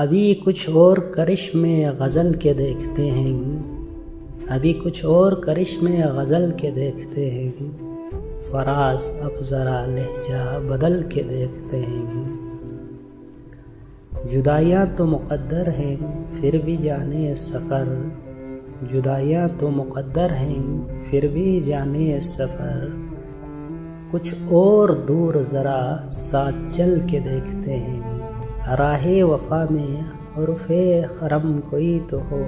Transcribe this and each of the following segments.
ابھی کچھ اور کرشمے غزل کے دیکھتے ہیں، ابھی کچھ اور کرشمے غزل کے دیکھتے ہیں، فراز اب ذرا لہجہ بدل کے دیکھتے ہیں۔ جدائیاں تو مقدر ہیں پھر بھی جانے سفر، جدائیاں تو مقدر ہیں پھر بھی جانے سفر، کچھ اور دور ذرا ساتھ چل کے دیکھتے ہیں، راہ وفا میں عرف حرم کوئی تو ہو،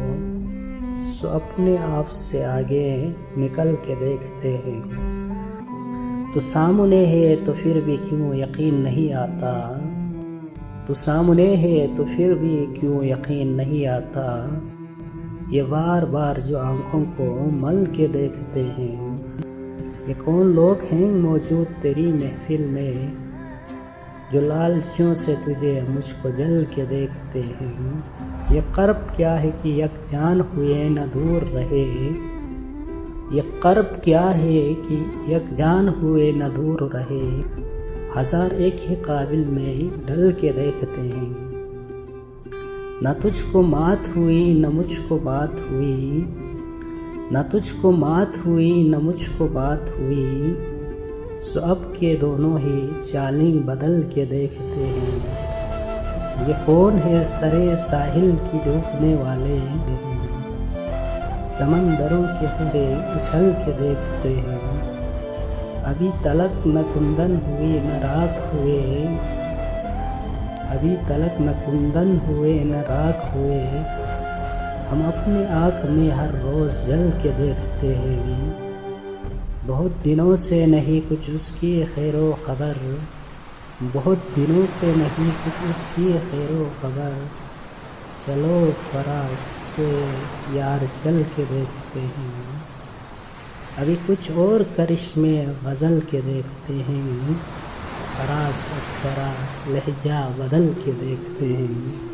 سو اپنے آپ سے آگے نکل کے دیکھتے ہیں۔ تو سامنے ہے تو پھر بھی کیوں یقین نہیں آتا، تو سامنے ہے تو پھر بھی کیوں یقین نہیں آتا، یہ بار بار جو آنکھوں کو مل کے دیکھتے ہیں۔ یہ کون لوگ ہیں موجود تیری محفل میں، جو لالچوں سے تجھے مجھ کو جل کے دیکھتے ہیں۔ یہ قرب کیا ہے کہ یکجان ہوئے نہ دور رہے، یہ قرب کیا ہے کہ یکجان ہوئے نہ دور رہے، ہزار ایک ہی قابل میں ڈل کے دیکھتے ہیں۔ نہ تجھ کو مات ہوئی نہ مجھ کو بات ہوئی، نہ تجھ کو مات ہوئی نہ مجھ کو بات ہوئی، سو اب کے دونوں ہی چالیں بدل کے دیکھتے ہیں۔ یہ کون ہے سرے ساحل کی ڈوبنے والے، سمندروں کے ہرے اچھل کے دیکھتے ہیں۔ ابھی تلک نہ کندن ہوئے نہ راکھ ہوئے، ابھی تلک نہ کندن ہوئے نہ راکھ ہوئے، ہم اپنے آنکھ میں ہر روز جل کے دیکھتے ہیں۔ بہت دنوں سے نہیں کچھ اس کی خیر و خبر، بہت دنوں سے نہیں کچھ اس کی خیر و خبر، چلو فراز پہ یار چل کے دیکھتے ہیں۔ ابھی کچھ اور کرشمے غزل کے دیکھتے ہیں، فراز اب ذرا لہجہ بدل کے دیکھتے ہیں۔